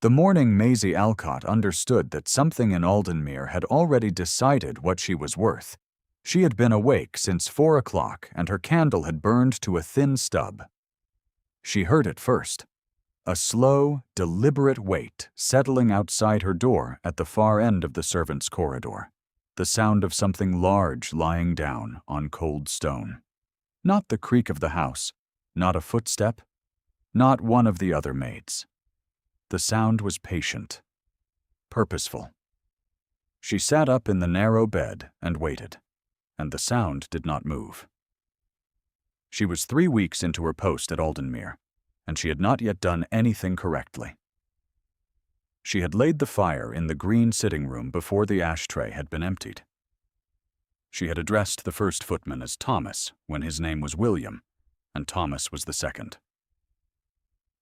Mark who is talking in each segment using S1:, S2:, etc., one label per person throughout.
S1: The morning Maisie Alcott understood that something in Aldenmere had already decided what she was worth. She had been awake since 4 o'clock, and her candle had burned to a thin stub. She heard it first. A slow, deliberate weight settling outside her door at the far end of the servants' corridor. The sound of something large lying down on cold stone. Not the creak of the house, not a footstep, not one of the other maids. The sound was patient, purposeful. She sat up in the narrow bed and waited, and the sound did not move. She was 3 weeks into her post at Aldenmere, and she had not yet done anything correctly. She had laid the fire in the green sitting room before the ashtray had been emptied. She had addressed the first footman as Thomas when his name was William, and Thomas was the second.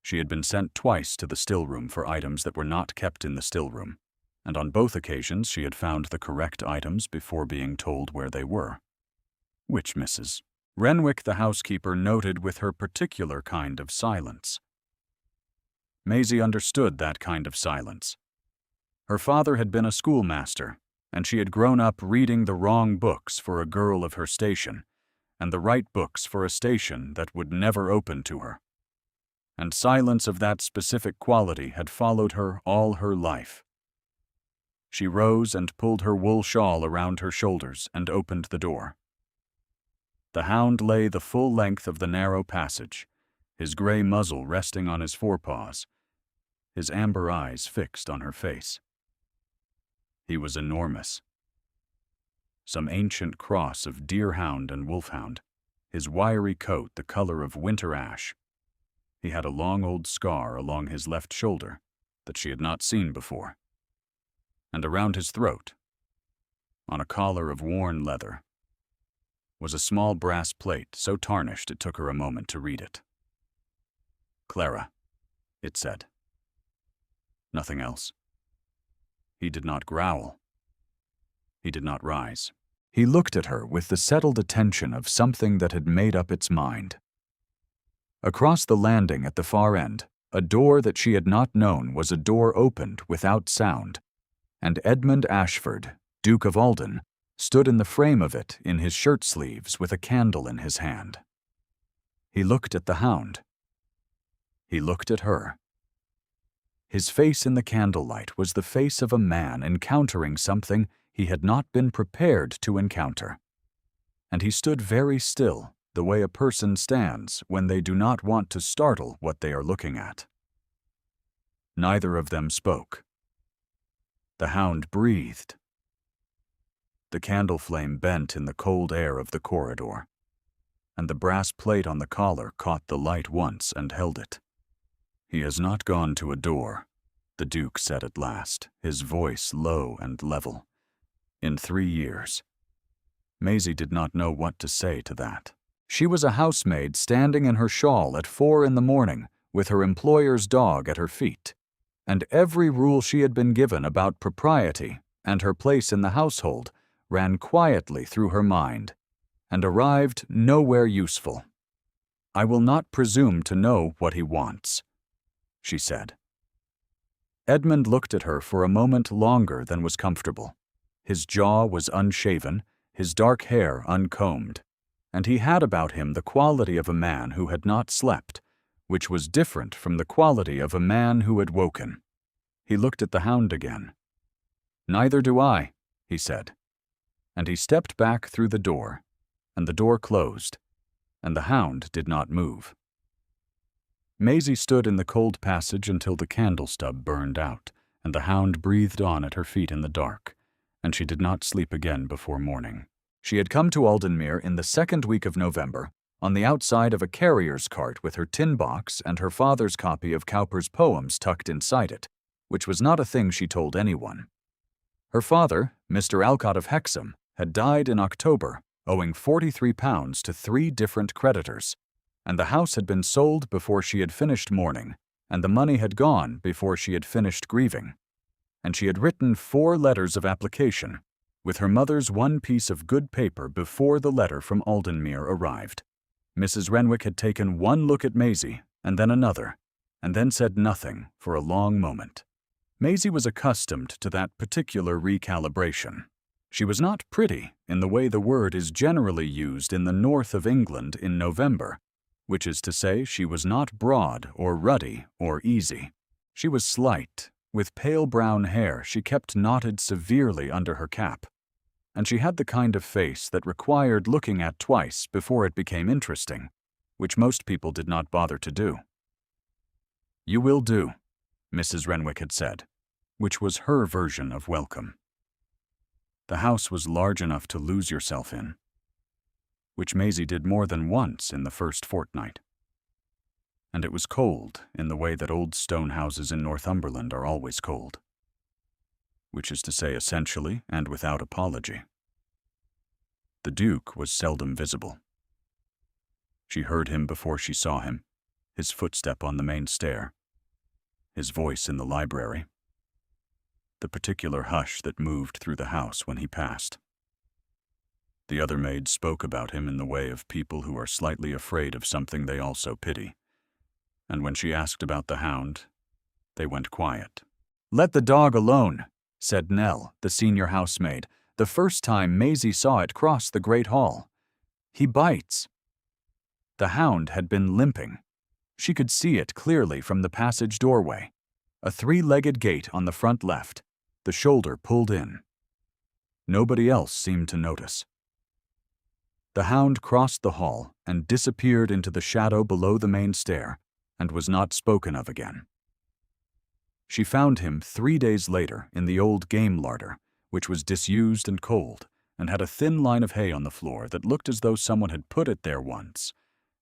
S1: She had been sent twice to the still-room for items that were not kept in the still-room, and on both occasions she had found the correct items before being told where they were. Which Mrs. Renwick, the housekeeper, noted with her particular kind of silence. Maisie understood that kind of silence. Her father had been a schoolmaster, and she had grown up reading the wrong books for a girl of her station, and the right books for a station that would never open to her. And silence of that specific quality had followed her all her life. She rose and pulled her wool shawl around her shoulders and opened the door. The hound lay the full length of the narrow passage, his gray muzzle resting on his forepaws, his amber eyes fixed on her face. He was enormous. Some ancient cross of deerhound and wolfhound, his wiry coat the color of winter ash. He had a long old scar along his left shoulder that she had not seen before, and around his throat, on a collar of worn leather, was a small brass plate so tarnished it took her a moment to read it. Clara, it said. Nothing else. He did not growl. He did not rise. He looked at her with the settled attention of something that had made up its mind. Across the landing at the far end, a door that she had not known was a door opened without sound, and Edmund Ashford, Duke of Alden, stood in the frame of it in his shirt sleeves with a candle in his hand. He looked at the hound. He looked at her. His face in the candlelight was the face of a man encountering something he had not been prepared to encounter. And he stood very still, the way a person stands when they do not want to startle what they are looking at. Neither of them spoke. The hound breathed. The candle flame bent in the cold air of the corridor, and the brass plate on the collar caught the light once and held it. He has not gone to a door, the Duke said at last, his voice low and level. In 3 years. Maisie did not know what to say to that. She was a housemaid standing in her shawl at 4 in the morning with her employer's dog at her feet, and every rule she had been given about propriety and her place in the household ran quietly through her mind and arrived nowhere useful. I will not presume to know what he wants, she said. Edmund looked at her for a moment longer than was comfortable. His jaw was unshaven, his dark hair uncombed, and he had about him the quality of a man who had not slept, which was different from the quality of a man who had woken. He looked at the hound again. "Neither do I," he said, and he stepped back through the door, and the door closed, and the hound did not move. Maisie stood in the cold passage until the candle stub burned out, and the hound breathed on at her feet in the dark, and she did not sleep again before morning. She had come to Aldenmere in the 2nd week of November, on the outside of a carrier's cart with her tin box and her father's copy of Cowper's poems tucked inside it, which was not a thing she told anyone. Her father, Mr. Alcott of Hexham, had died in October, owing £43 to 3 different creditors, and the house had been sold before she had finished mourning, and the money had gone before she had finished grieving. And she had written 4 letters of application, with her mother's one piece of good paper before the letter from Aldenmere arrived. Mrs. Renwick had taken one look at Maisie, and then another, and then said nothing for a long moment. Maisie was accustomed to that particular recalibration. She was not pretty in the way the word is generally used in the north of England in November, which is to say she was not broad or ruddy or easy. She was slight, with pale brown hair she kept knotted severely under her cap, and she had the kind of face that required looking at twice before it became interesting, which most people did not bother to do. "You will do," Mrs. Renwick had said, which was her version of welcome. The house was large enough to lose yourself in, which Maisie did more than once in the first fortnight. And it was cold in the way that old stone houses in Northumberland are always cold, which is to say essentially and without apology. The Duke was seldom visible. She heard him before she saw him, his footstep on the main stair, his voice in the library, the particular hush that moved through the house when he passed. The other maids spoke about him in the way of people who are slightly afraid of something they also pity, and when she asked about the Hound, they went quiet. "Let the dog alone," said Nell, the senior housemaid, the first time Maisie saw it cross the great hall. "He bites." The Hound had been limping. She could see it clearly from the passage doorway, a three-legged gait on the front left, the shoulder pulled in. Nobody else seemed to notice. The Hound crossed the hall and disappeared into the shadow below the main stair and was not spoken of again. She found him 3 days later in the old game larder, which was disused and cold, and had a thin line of hay on the floor that looked as though someone had put it there once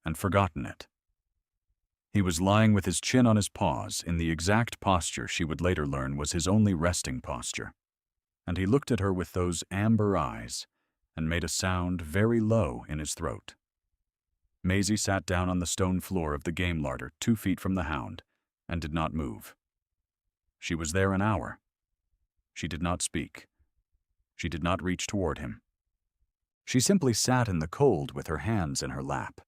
S1: and forgotten it. He was lying with his chin on his paws in the exact posture she would later learn was his only resting posture, and he looked at her with those amber eyes and made a sound very low in his throat. Maisie sat down on the stone floor of the game larder 2 feet from the Hound and did not move. She was there an hour. She did not speak. She did not reach toward him. She simply sat in the cold with her hands in her lap,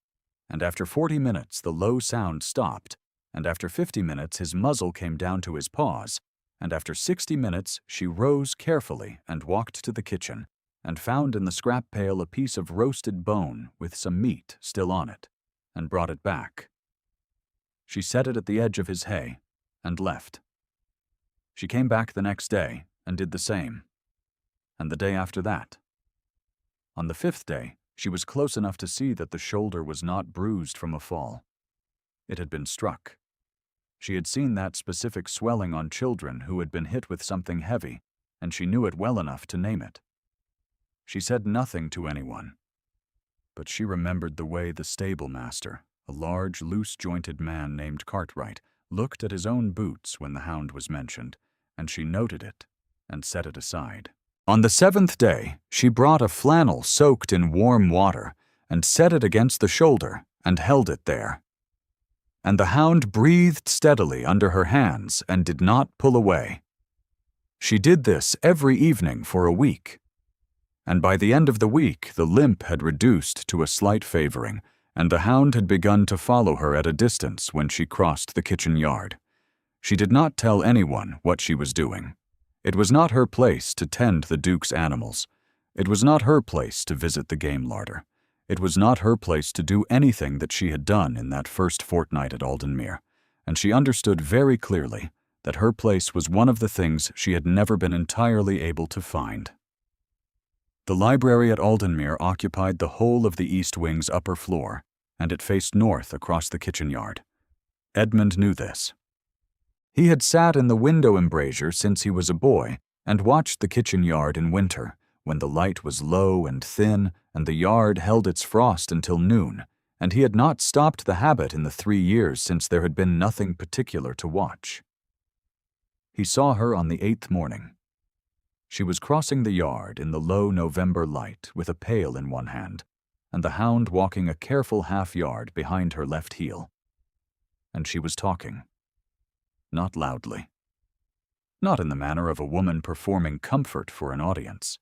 S1: and after 40 minutes the low sound stopped, and after 50 minutes his muzzle came down to his paws, and after 60 minutes she rose carefully and walked to the kitchen, and found in the scrap pail a piece of roasted bone with some meat still on it, and brought it back. She set it at the edge of his hay, and left. She came back the next day, and did the same, and the day after that. On the 5th day, she was close enough to see that the shoulder was not bruised from a fall. It had been struck. She had seen that specific swelling on children who had been hit with something heavy, and she knew it well enough to name it. She said nothing to anyone, but she remembered the way the stable master, a large, loose-jointed man named Cartwright, looked at his own boots when the Hound was mentioned, and she noted it and set it aside. On the 7th day, she brought a flannel soaked in warm water and set it against the shoulder and held it there. And the Hound breathed steadily under her hands and did not pull away. She did this every evening for a week. And by the end of the week, the limp had reduced to a slight favoring, and the Hound had begun to follow her at a distance when she crossed the kitchen yard. She did not tell anyone what she was doing. It was not her place to tend the Duke's animals. It was not her place to visit the game larder. It was not her place to do anything that she had done in that first fortnight at Aldenmere, and she understood very clearly that her place was one of the things she had never been entirely able to find. The library at Aldenmere occupied the whole of the east wing's upper floor, and it faced north across the kitchen yard. Edmund knew this. He had sat in the window embrasure since he was a boy and watched the kitchen yard in winter, when the light was low and thin and the yard held its frost until noon, and he had not stopped the habit in the 3 years since there had been nothing particular to watch. He saw her on the 8th morning. She was crossing the yard in the low November light with a pail in one hand, and the Hound walking a careful half-yard behind her left heel. And she was talking. Not loudly. Not in the manner of a woman performing comfort for an audience.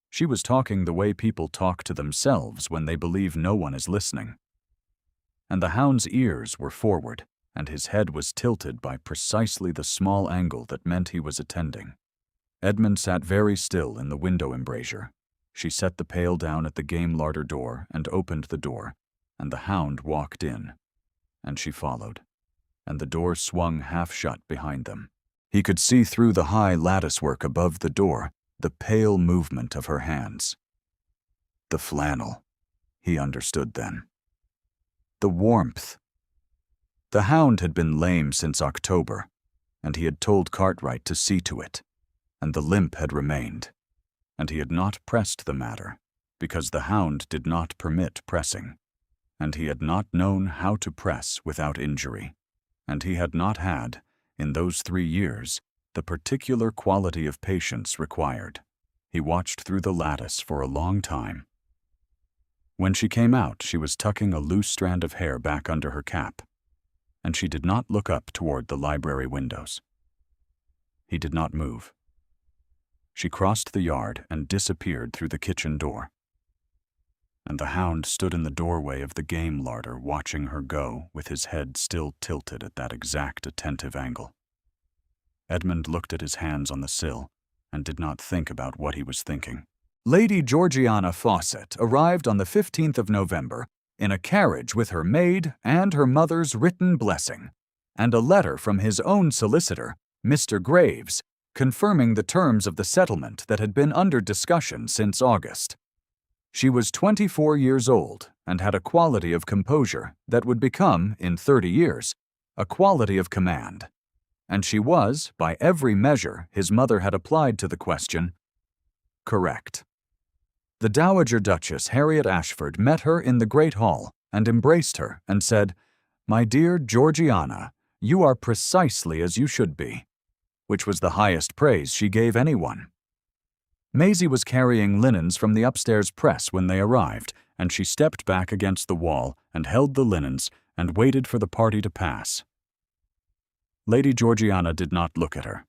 S1: She was talking the way people talk to themselves when they believe no one is listening. And the Hound's ears were forward, and his head was tilted by precisely the small angle that meant he was attending. Edmund sat very still in the window embrasure. She set the pail down at the game larder door and opened the door, and the Hound walked in, and she followed, and the door swung half shut behind them. He could see through the high latticework above the door the pale movement of her hands. The flannel, he understood then. The warmth. The Hound had been lame since October, and he had told Cartwright to see to it, and the limp had remained, and he had not pressed the matter, because the Hound did not permit pressing, and he had not known how to press without injury, and he had not had, in those 3 years, the particular quality of patience required. He watched through the lattice for a long time. When she came out, she was tucking a loose strand of hair back under her cap, and she did not look up toward the library windows. He did not move. She crossed the yard and disappeared through the kitchen door. And the Hound stood in the doorway of the game larder watching her go with his head still tilted at that exact attentive angle. Edmund looked at his hands on the sill and did not think about what he was thinking. Lady Georgiana Fawcett arrived on the 15th of November in a carriage with her maid and her mother's written blessing, and a letter from his own solicitor, Mr. Graves, confirming the terms of the settlement that had been under discussion since August. She was 24 years old and had a quality of composure that would become, in 30 years, a quality of command. And she was, by every measure his mother had applied to the question, correct. The Dowager Duchess Harriet Ashford met her in the Great Hall and embraced her and said, "My dear Georgiana, you are precisely as you should be," which was the highest praise she gave anyone. Maisie was carrying linens from the upstairs press when they arrived, and she stepped back against the wall and held the linens and waited for the party to pass. Lady Georgiana did not look at her.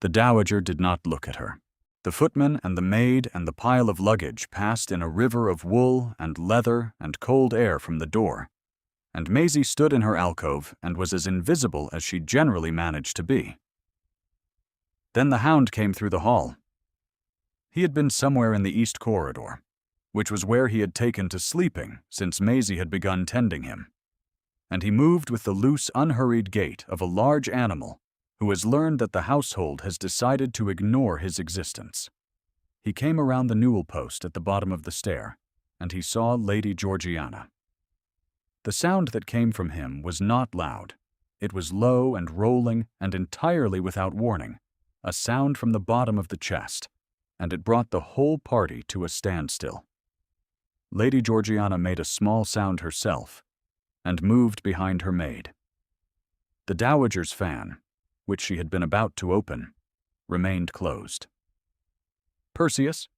S1: The Dowager did not look at her. The footman and the maid and the pile of luggage passed in a river of wool and leather and cold air from the door, and Maisie stood in her alcove and was as invisible as she generally managed to be. Then the Hound came through the hall. He had been somewhere in the east corridor, which was where he had taken to sleeping since Maisie had begun tending him, and he moved with the loose, unhurried gait of a large animal who has learned that the household has decided to ignore his existence. He came around the newel post at the bottom of the stair, and he saw Lady Georgiana. The sound that came from him was not loud. It was low and rolling and entirely without warning, a sound from the bottom of the chest, and it brought the whole party to a standstill. Lady Georgiana made a small sound herself and moved behind her maid. The Dowager's fan, which she had been about to open, remained closed. "Perseus,"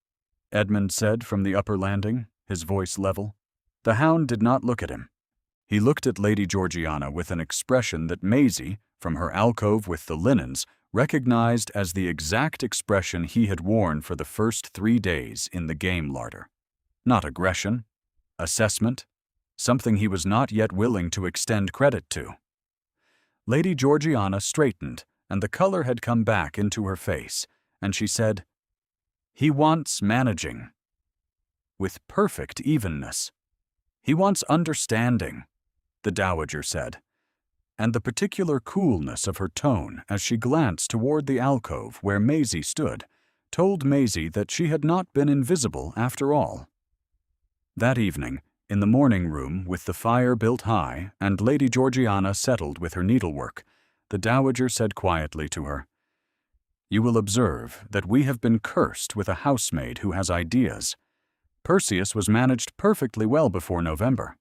S1: Edmund said from the upper landing, his voice level. The Hound did not look at him. He looked at Lady Georgiana with an expression that Maisie, from her alcove with the linens, recognized as the exact expression he had worn for the first 3 days in the game larder. Not aggression, assessment, something he was not yet willing to extend credit to. Lady Georgiana straightened, and the color had come back into her face, and she said, "He wants managing. With perfect evenness. He wants understanding," the Dowager said, and the particular coolness of her tone as she glanced toward the alcove where Maisie stood told Maisie that she had not been invisible after all. That evening, in the morning room with the fire built high and Lady Georgiana settled with her needlework, the Dowager said quietly to her, "You will observe that we have been cursed with a housemaid who has ideas. Perseus was managed perfectly well before November."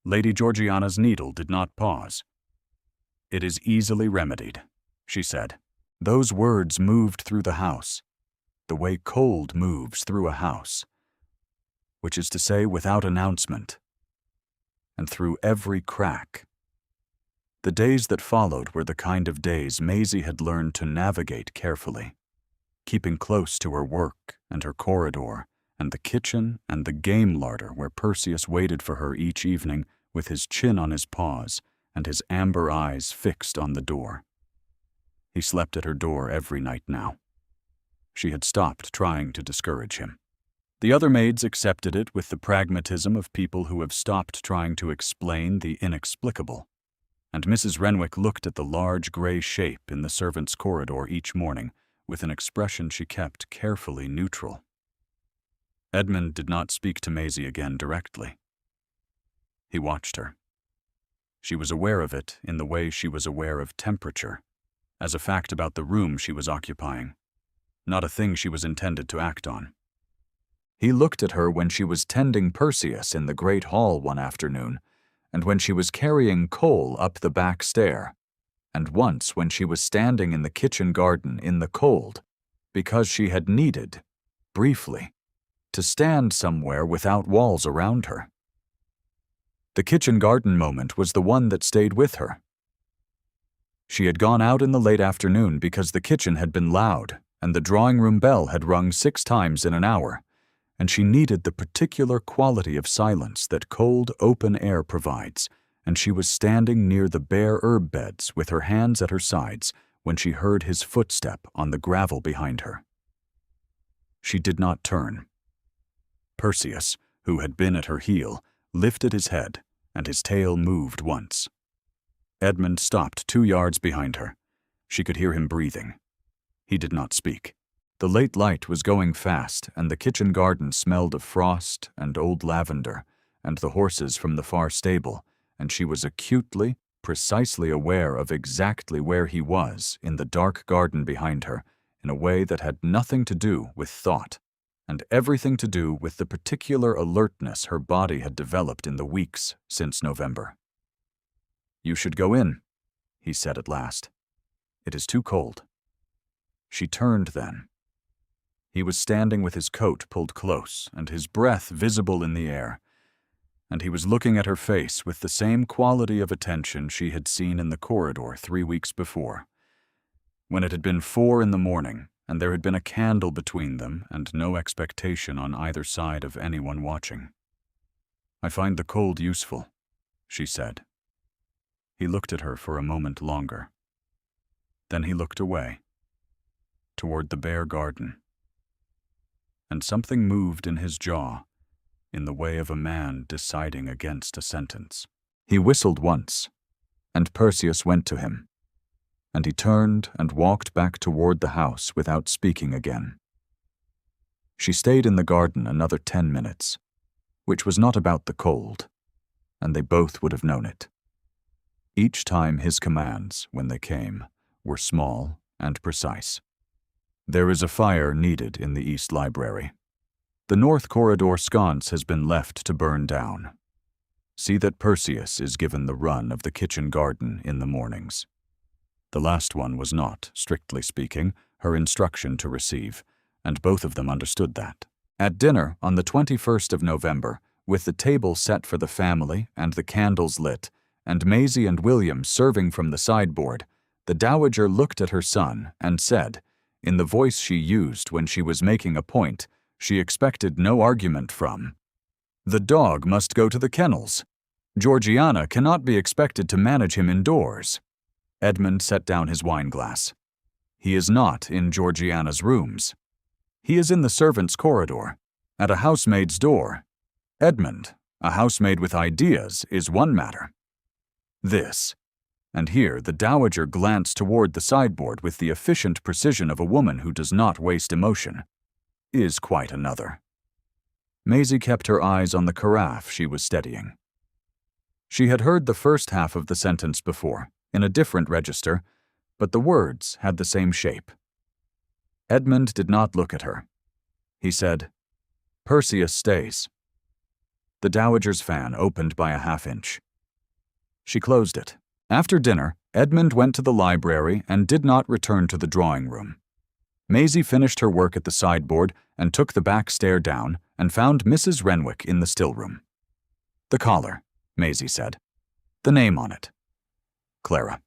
S1: Lady Georgiana's needle did not pause. "It is easily remedied," she said. Those words moved through the house, the way cold moves through a house, which is to say without announcement, and through every crack. The days that followed were the kind of days Maisie had learned to navigate carefully, keeping close to her work and her corridor and the kitchen and the game larder where Perseus waited for her each evening with his chin on his paws and his amber eyes fixed on the door. He slept at her door every night now. She had stopped trying to discourage him. The other maids accepted it with the pragmatism of people who have stopped trying to explain the inexplicable, and Mrs. Renwick looked at the large gray shape in the servants' corridor each morning with an expression she kept carefully neutral. Edmund did not speak to Maisie again directly. He watched her. She was aware of it in the way she was aware of temperature, as a fact about the room she was occupying, not a thing she was intended to act on. He looked at her when she was tending Perseus in the great hall one afternoon, and when she was carrying coal up the back stair, and once when she was standing in the kitchen garden in the cold, because she had needed, briefly, to stand somewhere without walls around her. The kitchen garden moment was the one that stayed with her. She had gone out in the late afternoon because the kitchen had been loud and the drawing room bell had rung 6 times in an hour, and she needed the particular quality of silence that cold, open air provides, and she was standing near the bare herb beds with her hands at her sides when she heard his footstep on the gravel behind her. She did not turn. Perseus, who had been at her heel, lifted his head, and his tail moved once. Edmund stopped 2 yards behind her. She could hear him breathing. He did not speak. The late light was going fast, and the kitchen garden smelled of frost and old lavender and the horses from the far stable, and she was acutely, precisely aware of exactly where he was in the dark garden behind her in a way that had nothing to do with thought, and everything to do with the particular alertness her body had developed in the weeks since November. "You should go in," he said at last. "It is too cold." She turned then. He was standing with his coat pulled close and his breath visible in the air, and he was looking at her face with the same quality of attention she had seen in the corridor 3 weeks before, when it had been 4 in the morning and there had been a candle between them and no expectation on either side of anyone watching. "I find the cold useful," she said. He looked at her for a moment longer. Then he looked away, toward the bare garden. And something moved in his jaw, in the way of a man deciding against a sentence. He whistled once, and Perseus went to him, and he turned and walked back toward the house without speaking again. She stayed in the garden another 10 minutes, which was not about the cold, and they both would have known it. Each time his commands, when they came, were small and precise. "There is a fire needed in the East Library. The North Corridor sconce has been left to burn down. See that Perseus is given the run of the kitchen garden in the mornings." The last one was not, strictly speaking, her instruction to receive, and both of them understood that. At dinner on the 21st of November, with the table set for the family and the candles lit, and Maisie and William serving from the sideboard, the dowager looked at her son and said, in the voice she used when she was making a point she expected no argument from, "The dog must go to the kennels. Georgiana cannot be expected to manage him indoors." Edmund set down his wineglass. "He is not in Georgiana's rooms. He is in the servants' corridor, at a housemaid's door. Edmund, a housemaid with ideas, is one matter. This," and here the dowager glanced toward the sideboard with the efficient precision of a woman who does not waste emotion, "is quite another." Maisie kept her eyes on the carafe she was steadying. She had heard the first half of the sentence before, in a different register, but the words had the same shape. Edmund did not look at her. He said, "Perseus stays." The dowager's fan opened by a half-inch. She closed it. After dinner, Edmund went to the library and did not return to the drawing room. Maisie finished her work at the sideboard and took the back stair down and found Mrs. Renwick in the still-room. "The collar," Maisie said. "The name on it. Clara."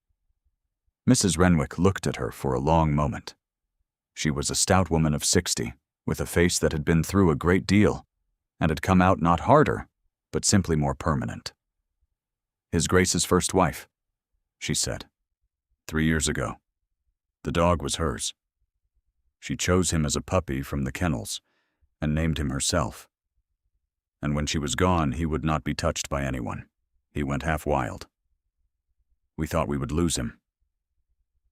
S1: Mrs. Renwick looked at her for a long moment. She was a stout woman of 60, with a face that had been through a great deal, and had come out not harder, but simply more permanent. "His Grace's first wife," she said. 3 years ago. The dog was hers. She chose him as a puppy from the kennels and named him herself. And when she was gone, he would not be touched by anyone. He went half wild. We thought we would lose him.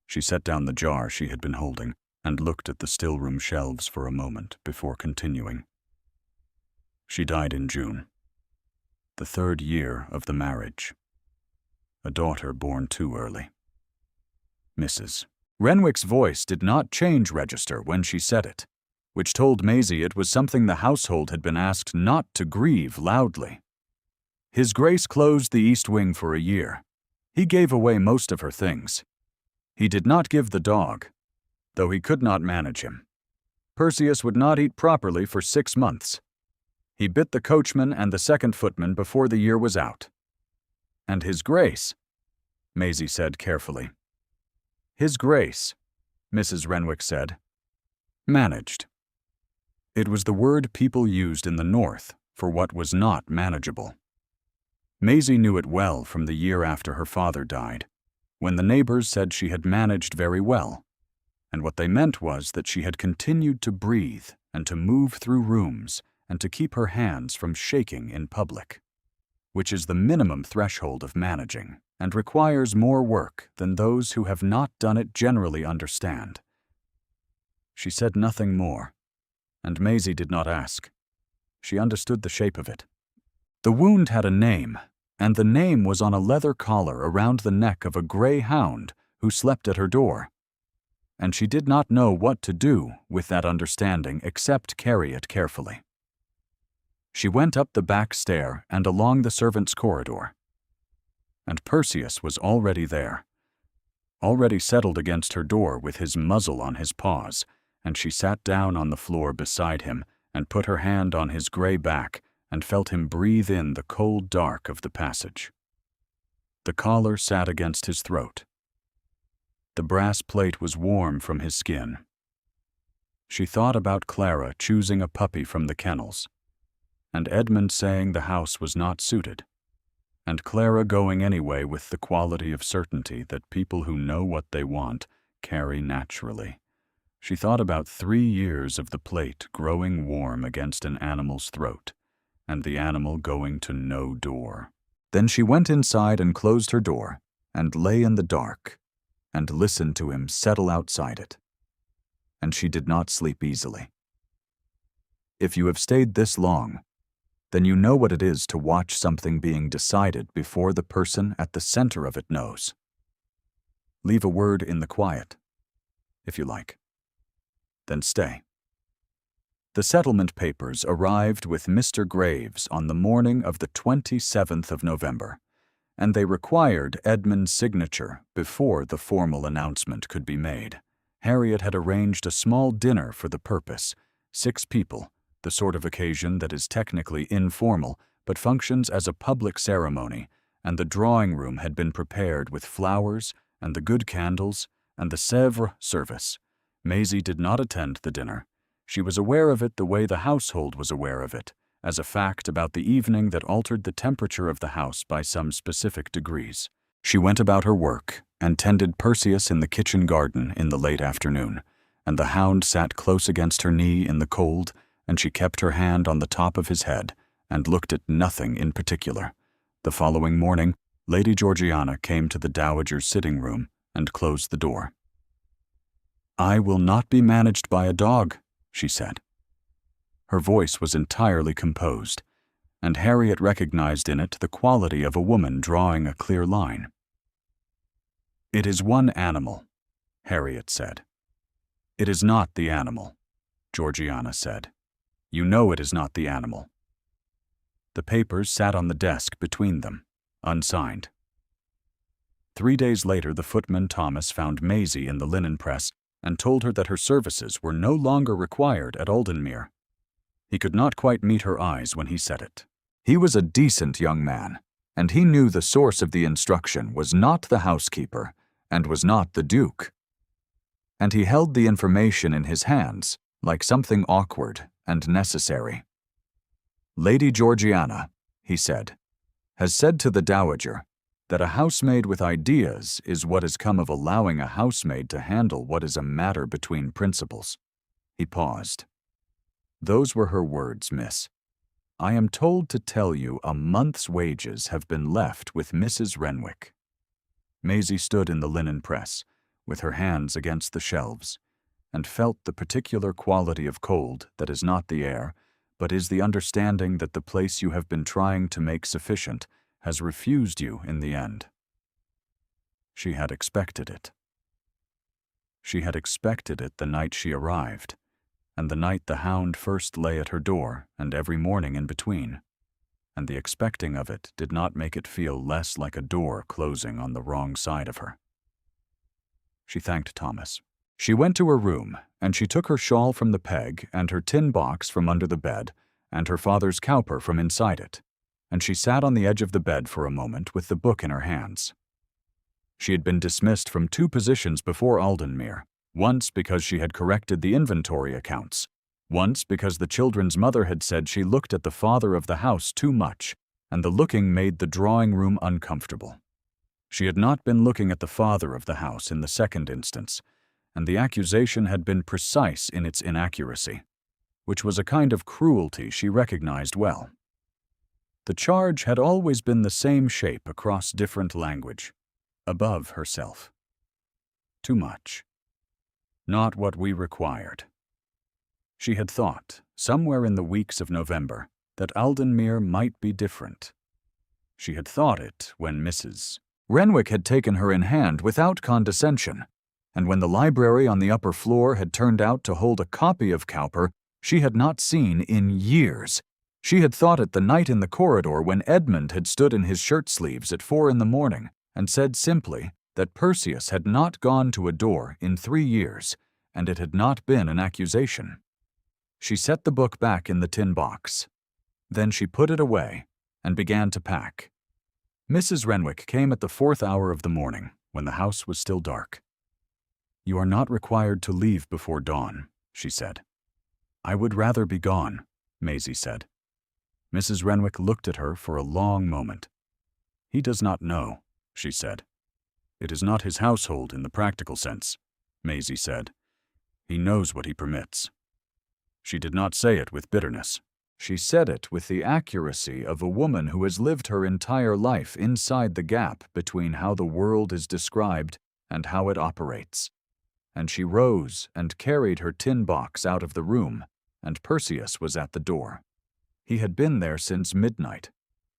S1: She set down the jar she had been holding and looked at the stillroom shelves for a moment before continuing. She died in June, the 3rd year of the marriage. A daughter born too early. Mrs. Renwick's voice did not change register when she said it, which told Maisie it was something the household had been asked not to grieve loudly. His Grace closed the East Wing for a year. He gave away most of her things. He did not give the dog, though he could not manage him. Perseus would not eat properly for 6 months. He bit the coachman and the second footman before the year was out. And His Grace, Maisie said carefully. His Grace, Mrs. Renwick said, managed. It was the word people used in the North for what was not manageable. Maisie knew it well from the year after her father died, when the neighbors said she had managed very well, and what they meant was that she had continued to breathe and to move through rooms and to keep her hands from shaking in public, which is the minimum threshold of managing and requires more work than those who have not done it generally understand. She said nothing more, and Maisie did not ask. She understood the shape of it. The wound had a name, and the name was on a leather collar around the neck of a gray hound who slept at her door. And she did not know what to do with that understanding except carry it carefully. She went up the back stair and along the servants' corridor. And Perseus was already there, already settled against her door with his muzzle on his paws, and she sat down on the floor beside him and put her hand on his gray back and felt him breathe in the cold dark of the passage. The collar sat against his throat. The brass plate was warm from his skin. She thought about Clara choosing a puppy from the kennels, and Edmund saying the house was not suited, and Clara going anyway with the quality of certainty that people who know what they want carry naturally. She thought about 3 years of the plate growing warm against an animal's throat, and the animal going to no door. Then she went inside and closed her door, and lay in the dark, and listened to him settle outside it. And she did not sleep easily. If you have stayed this long, then you know what it is to watch something being decided before the person at the center of it knows. Leave a word in the quiet, if you like. Then stay. The settlement papers arrived with Mr. Graves on the morning of the 27th of November, and they required Edmund's signature before the formal announcement could be made. Harriet had arranged a small dinner for the purpose, 6 people, the sort of occasion that is technically informal but functions as a public ceremony, and the drawing room had been prepared with flowers and the good candles and the Sèvres service. Maisie did not attend the dinner. She was aware of it the way the household was aware of it, as a fact about the evening that altered the temperature of the house by some specific degrees. She went about her work and tended Perseus in the kitchen garden in the late afternoon, and the hound sat close against her knee in the cold, and she kept her hand on the top of his head and looked at nothing in particular. The following morning, Lady Georgiana came to the dowager's sitting room and closed the door. "I will not be managed by a dog," she said. Her voice was entirely composed, and Harriet recognized in it the quality of a woman drawing a clear line. "It is one animal," Harriet said. "It is not the animal," Georgiana said. "You know it is not the animal." The papers sat on the desk between them, unsigned. 3 days later, the footman Thomas found Maisie in the linen press and told her that her services were no longer required at Aldenmere. He could not quite meet her eyes when he said it. He was a decent young man, and he knew the source of the instruction was not the housekeeper and was not the Duke. And he held the information in his hands like something awkward and necessary. "Lady Georgiana," he said, "has said to the dowager That a housemaid with ideas is what has come of allowing a housemaid to handle what is a matter between principals. He paused. Those were her words, miss. I am told to tell you a month's wages have been left with Mrs. Renwick. Maisie stood in the linen press, with her hands against the shelves, and felt the particular quality of cold that is not the air, but is the understanding that the place you have been trying to make sufficient has refused you in the end. She had expected it. She had expected it the night she arrived, and the night the Hound first lay at her door, and every morning in between, and the expecting of it did not make it feel less like a door closing on the wrong side of her. She thanked Thomas. She went to her room, and she took her shawl from the peg and her tin box from under the bed and her father's cowper from inside it, and she sat on the edge of the bed for a moment with the book in her hands. She had been dismissed from 2 positions before Aldenmere, once because she had corrected the inventory accounts, once because the children's mother had said she looked at the father of the house too much, and the looking made the drawing room uncomfortable. She had not been looking at the father of the house in the second instance, and the accusation had been precise in its inaccuracy, which was a kind of cruelty she recognized well. The charge had always been the same shape across different language, above herself. Too much. Not what we required. She had thought, somewhere in the weeks of November, that Aldenmere might be different. She had thought it when Mrs. Renwick had taken her in hand without condescension, and when the library on the upper floor had turned out to hold a copy of Cowper she had not seen in years. She had thought it the night in the corridor when Edmund had stood in his shirt sleeves at 4 a.m. and said simply that Perseus had not gone to a door in 3 years, and it had not been an accusation. She set the book back in the tin box. Then she put it away and began to pack. Mrs. Renwick came at the 4th hour of the morning, when the house was still dark. "You are not required to leave before dawn," she said. "I would rather be gone," Maisie said. Mrs. Renwick looked at her for a long moment. "He does not know," she said. "It is not his household in the practical sense," Maisie said. "He knows what he permits." She did not say it with bitterness. She said it with the accuracy of a woman who has lived her entire life inside the gap between how the world is described and how it operates. And she rose and carried her tin box out of the room, and Perseus was at the door. He had been there since midnight.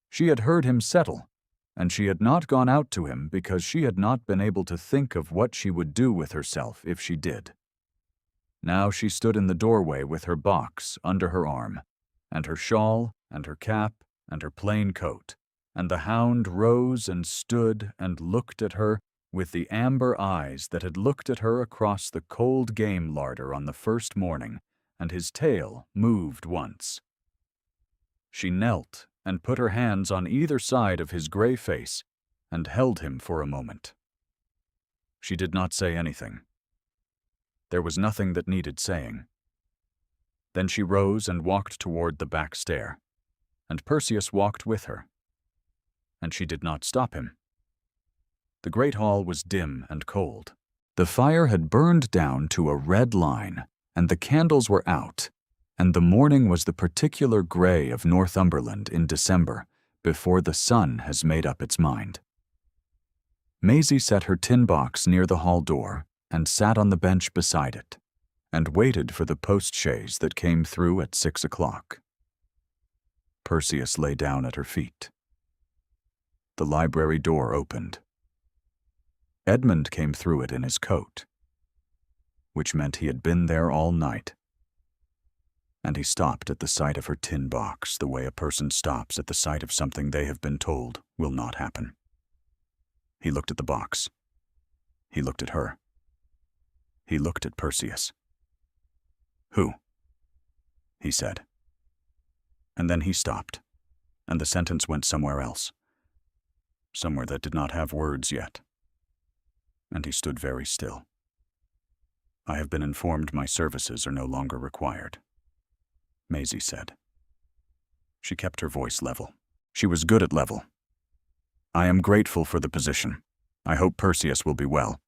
S1: She had heard him settle, and she had not gone out to him because she had not been able to think of what she would do with herself if she did. Now she stood in the doorway with her box under her arm, and her shawl, and her cap, and her plain coat, and the Hound rose and stood and looked at her with the amber eyes that had looked at her across the cold game larder on the first morning, and his tail moved once. She knelt and put her hands on either side of his gray face and held him for a moment. She did not say anything. There was nothing that needed saying. Then she rose and walked toward the back stair, and Perseus walked with her. And she did not stop him. The great hall was dim and cold. The fire had burned down to a red line, and the candles were out, and the morning was the particular gray of Northumberland in December, before the sun has made up its mind. Maisie set her tin box near the hall door and sat on the bench beside it, and waited for the post-chaise that came through at 6 o'clock. Perseus lay down at her feet. The library door opened. Edmund came through it in his coat, which meant he had been there all night. And he stopped at the sight of her tin box the way a person stops at the sight of something they have been told will not happen. He looked at the box. He looked at her. He looked at Perseus. "Who?" he said. And then he stopped, and the sentence went somewhere else, somewhere that did not have words yet. And he stood very still. "I have been informed my services are no longer required," Maisie said. She kept her voice level. She was good at level. I am grateful for the position. I hope Perseus will be well.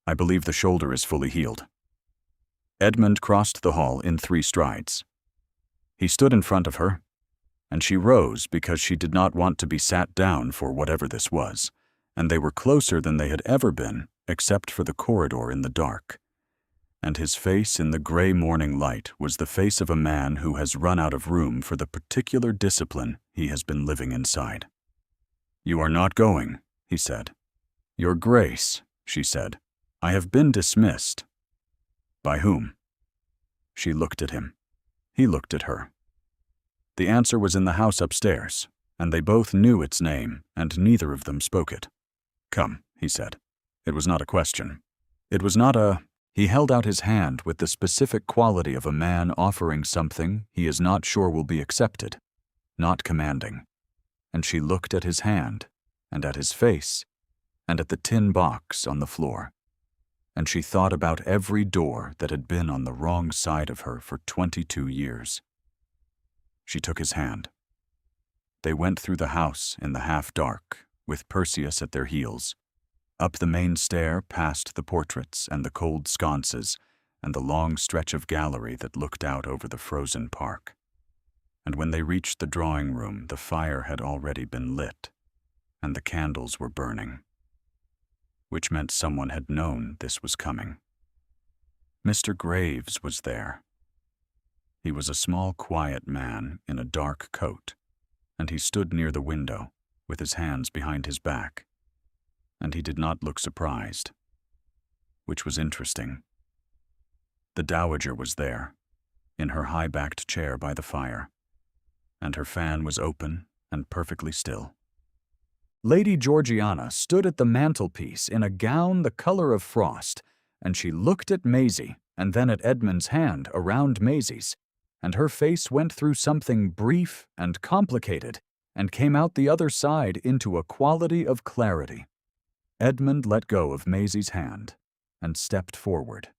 S1: I believe the shoulder is fully healed. Edmund crossed the hall in 3 strides. He stood in front of her, and she rose because she did not want to be sat down for whatever this was, and they were closer than they had ever been, except for the corridor in the dark. And his face in the gray morning light was the face of a man who has run out of room for the particular discipline he has been living inside. "You are not going," he said. "Your Grace," she said, "I have been dismissed." "By whom?" She looked at him. He looked at her. The answer was in the house upstairs, and they both knew its name, and neither of them spoke it. "Come," he said. It was not a question. It was not a... He held out his hand with the specific quality of a man offering something he is not sure will be accepted, not commanding. And she looked at his hand, and at his face, and at the tin box on the floor. And she thought about every door that had been on the wrong side of her for 22 years. She took his hand. They went through the house in the half-dark, with Perseus at their heels, up the main stair past the portraits and the cold sconces and the long stretch of gallery that looked out over the frozen park. And when they reached the drawing room, the fire had already been lit, and the candles were burning, which meant someone had known this was coming. Mr. Graves was there. He was a small, quiet man in a dark coat, and he stood near the window, with his hands behind his back, and he did not look surprised, which was interesting. The Dowager was there, in her high-backed chair by the fire, and her fan was open and perfectly still. Lady Georgiana stood at the mantelpiece in a gown the color of frost, and she looked at Maisie and then at Edmund's hand around Maisie's, and her face went through something brief and complicated and came out the other side into a quality of clarity. Edmund let go of Maisie's hand and stepped forward.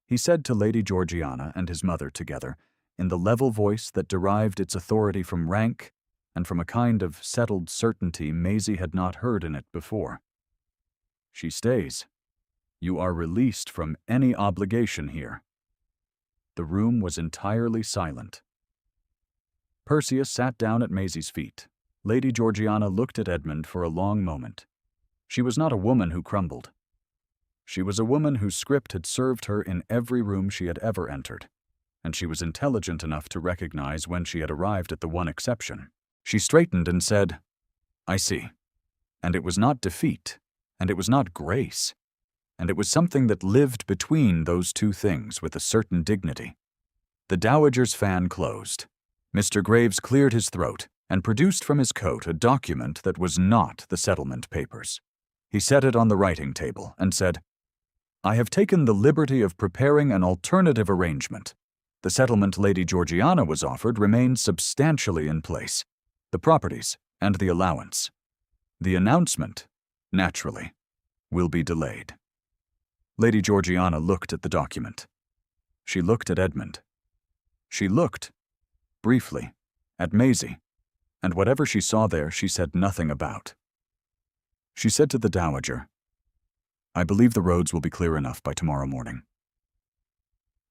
S1: He said to Lady Georgiana and his mother together, in the level voice that derived its authority from rank and from a kind of settled certainty Maisie had not heard in it before. "She stays. You are released from any obligation here." The room was entirely silent. Perseus sat down at Maisie's feet. Lady Georgiana looked at Edmund for a long moment. She was not a woman who crumbled. She was a woman whose script had served her in every room she had ever entered, and she was intelligent enough to recognize when she had arrived at the one exception. She straightened and said, "I see." And it was not defeat, and it was not grace, and it was something that lived between those two things with a certain dignity. The Dowager's fan closed. Mr. Graves cleared his throat and produced from his coat a document that was not the settlement papers. He set it on the writing table and said, "I have taken the liberty of preparing an alternative arrangement. The settlement Lady Georgiana was offered remains substantially in place, the properties and the allowance. The announcement, naturally, will be delayed." Lady Georgiana looked at the document. She looked at Edmund. She looked, briefly, at Maisie, and whatever she saw there she said nothing about. She said to the Dowager, "I believe the roads will be clear enough by tomorrow morning."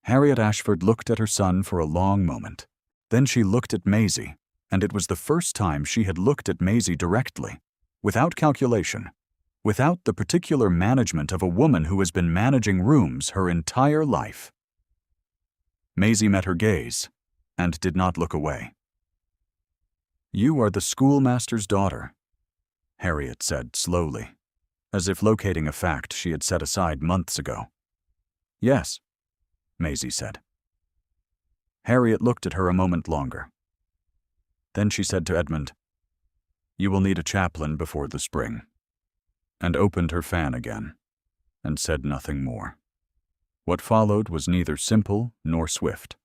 S1: Harriet Ashford looked at her son for a long moment. Then she looked at Maisie, and it was the first time she had looked at Maisie directly, without calculation, without the particular management of a woman who has been managing rooms her entire life. Maisie met her gaze and did not look away. "You are the schoolmaster's daughter," Harriet said slowly, as if locating a fact she had set aside months ago. "Yes," Maisie said. Harriet looked at her a moment longer. Then she said to Edmund, "You will need a chaplain before the spring," and opened her fan again, and said nothing more. What followed was neither simple nor swift.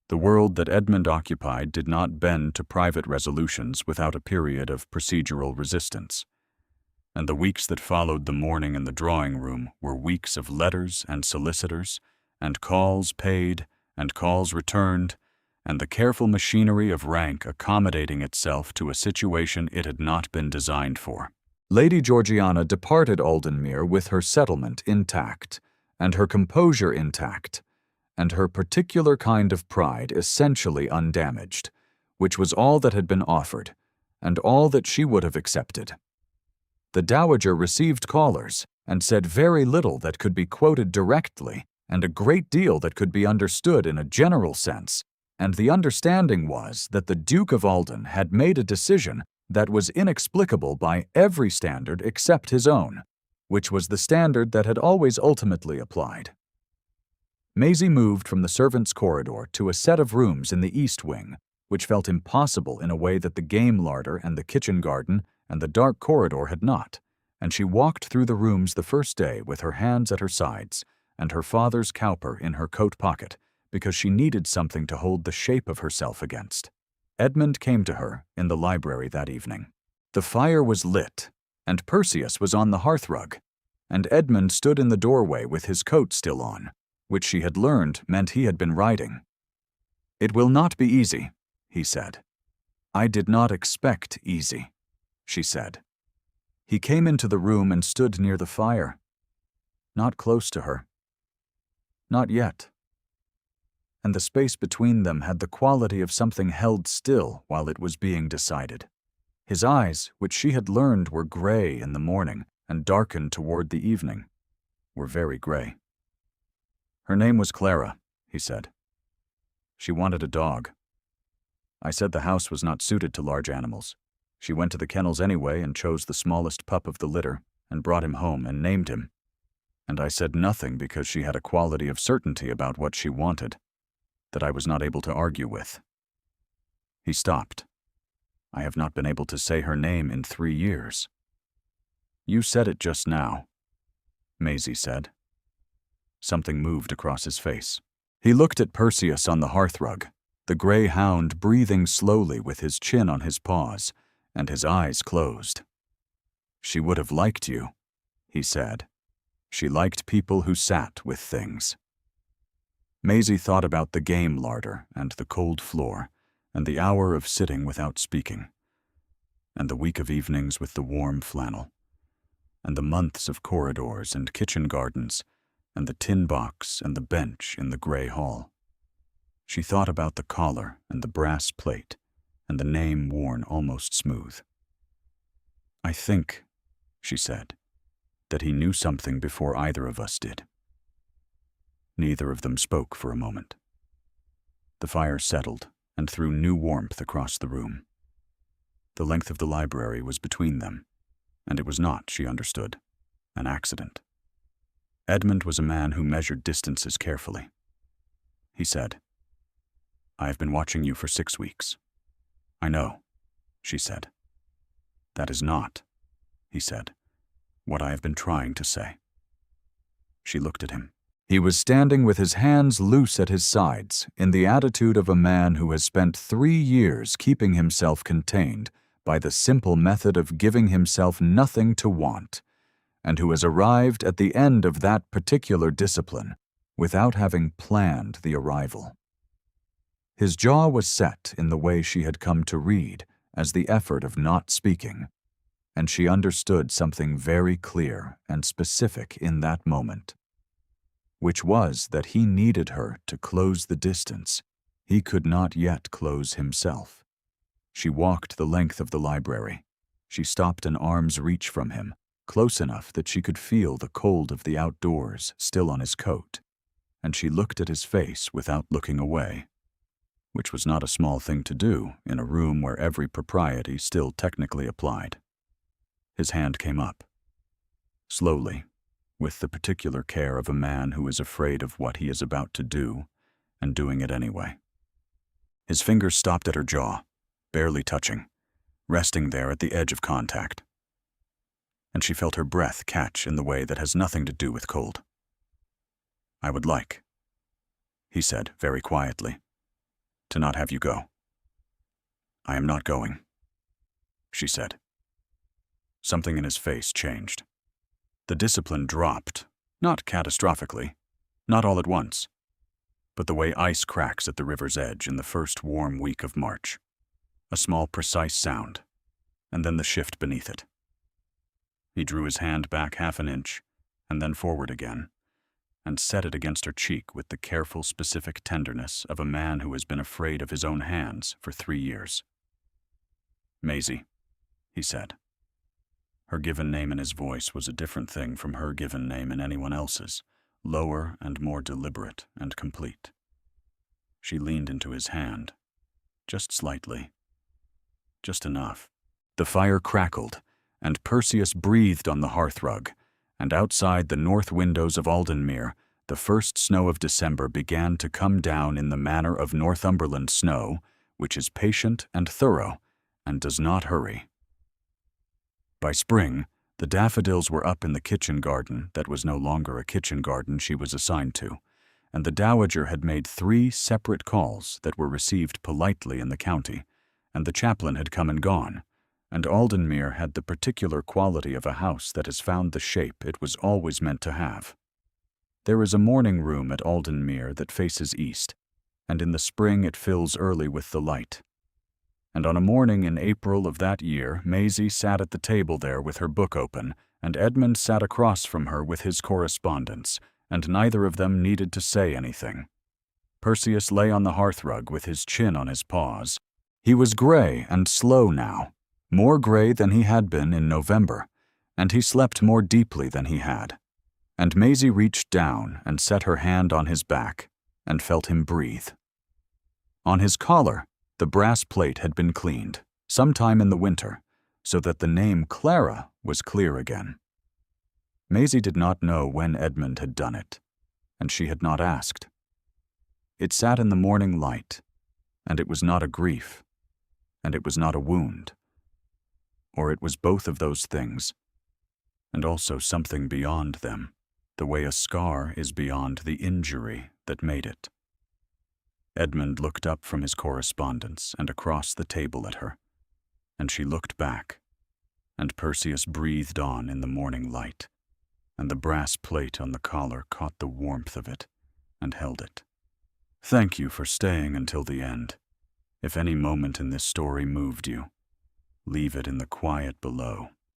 S1: The world that Edmund occupied did not bend to private resolutions without a period of procedural resistance, and the weeks that followed the morning in the drawing room were weeks of letters and solicitors, and calls paid and calls returned, and the careful machinery of rank accommodating itself to a situation it had not been designed for. Lady Georgiana departed Aldenmere with her settlement intact, and her composure intact, and her particular kind of pride essentially undamaged, which was all that had been offered, and all that she would have accepted. The Dowager received callers, and said very little that could be quoted directly, and a great deal that could be understood in a general sense, and the understanding was that the Duke of Alden had made a decision that was inexplicable by every standard except his own, which was the standard that had always ultimately applied. Maisie moved from the servants' corridor to a set of rooms in the east wing, which felt impossible in a way that the game larder and the kitchen garden and the dark corridor had not, and she walked through the rooms the first day with her hands at her sides and her father's cowper in her coat pocket, because she needed something to hold the shape of herself against. Edmund came to her in the library that evening. The fire was lit, and Perseus was on the hearthrug, and Edmund stood in the doorway with his coat still on, which she had learned meant he had been riding. "It will not be easy," he said. "I did not expect easy," she said. He came into the room and stood near the fire. Not close to her. Not yet. And the space between them had the quality of something held still while it was being decided. His eyes, which she had learned were gray in the morning and darkened toward the evening, were very gray. "Her name was Clara," he said. "She wanted a dog. I said the house was not suited to large animals. She went to the kennels anyway and chose the smallest pup of the litter and brought him home and named him. And I said nothing because she had a quality of certainty about what she wanted that I was not able to argue with." He stopped. "I have not been able to say her name in 3 years." "You said it just now," Maisie said. Something moved across his face. He looked at Perseus on the hearthrug, the gray hound breathing slowly with his chin on his paws and his eyes closed. "She would have liked you," he said. "She liked people who sat with things." Maisie thought about the game larder and the cold floor and the hour of sitting without speaking, and the week of evenings with the warm flannel, and the months of corridors and kitchen gardens, and the tin box and the bench in the gray hall. She thought about the collar and the brass plate and the name worn almost smooth. "I think," she said, "that he knew something before either of us did." Neither of them spoke for a moment. The fire settled and threw new warmth across the room. The length of the library was between them, and it was not, she understood, an accident. Edmund was a man who measured distances carefully. He said, "I have been watching you for 6 weeks." "I know," she said. "That is not," he said, "what I have been trying to say." She looked at him. He was standing with his hands loose at his sides, in the attitude of a man who has spent 3 years keeping himself contained by the simple method of giving himself nothing to want, and who has arrived at the end of that particular discipline without having planned the arrival. His jaw was set in the way she had come to read as the effort of not speaking, and she understood something very clear and specific in that moment, which was that he needed her to close the distance he could not yet close himself. She walked the length of the library. She stopped an arm's reach from him, close enough that she could feel the cold of the outdoors still on his coat, and she looked at his face without looking away, which was not a small thing to do in a room where every propriety still technically applied. His hand came up. Slowly, with the particular care of a man who is afraid of what he is about to do, and doing it anyway. His fingers stopped at her jaw, barely touching, resting there at the edge of contact. And she felt her breath catch in the way that has nothing to do with cold. "I would like," he said very quietly, "to not have you go." "I am not going," she said. Something in his face changed. The discipline dropped, not catastrophically, not all at once. but the way ice cracks at the river's edge in the first warm week of March. A small, precise sound, and then the shift beneath it. He drew his hand back half an inch, and then forward again, and set it against her cheek with the careful, specific tenderness of a man who has been afraid of his own hands for 3 years. "Maisie," he said. Her given name in his voice was a different thing from her given name in anyone else's, lower and more deliberate and complete. She leaned into his hand, just slightly, just enough. The fire crackled, and Perseus breathed on the hearthrug, and outside the north windows of Aldenmere, the first snow of December began to come down in the manner of Northumberland snow, which is patient and thorough, and does not hurry. By spring, the daffodils were up in the kitchen garden that was no longer a kitchen garden she was assigned to, and the dowager had made 3 separate calls that were received politely in the county, and the chaplain had come and gone, and Aldenmere had the particular quality of a house that has found the shape it was always meant to have. There is a morning room at Aldenmere that faces east, and in the spring it fills early with the light. And on a morning in April of that year, Maisie sat at the table there with her book open, and Edmund sat across from her with his correspondence, and neither of them needed to say anything. Perseus lay on the hearthrug with his chin on his paws. He was gray and slow now, more gray than he had been in November, and he slept more deeply than he had. And Maisie reached down and set her hand on his back, and felt him breathe. On his collar, the brass plate had been cleaned, sometime in the winter, so that the name Clara was clear again. Maisie did not know when Edmund had done it, and she had not asked. It sat in the morning light, and it was not a grief, and it was not a wound. Or it was both of those things, and also something beyond them, the way a scar is beyond the injury that made it. Edmund looked up from his correspondence and across the table at her, and she looked back, and Perseus breathed on in the morning light, and the brass plate on the collar caught the warmth of it and held it. "Thank you for staying until the end. If any moment in this story moved you, leave it in the quiet below."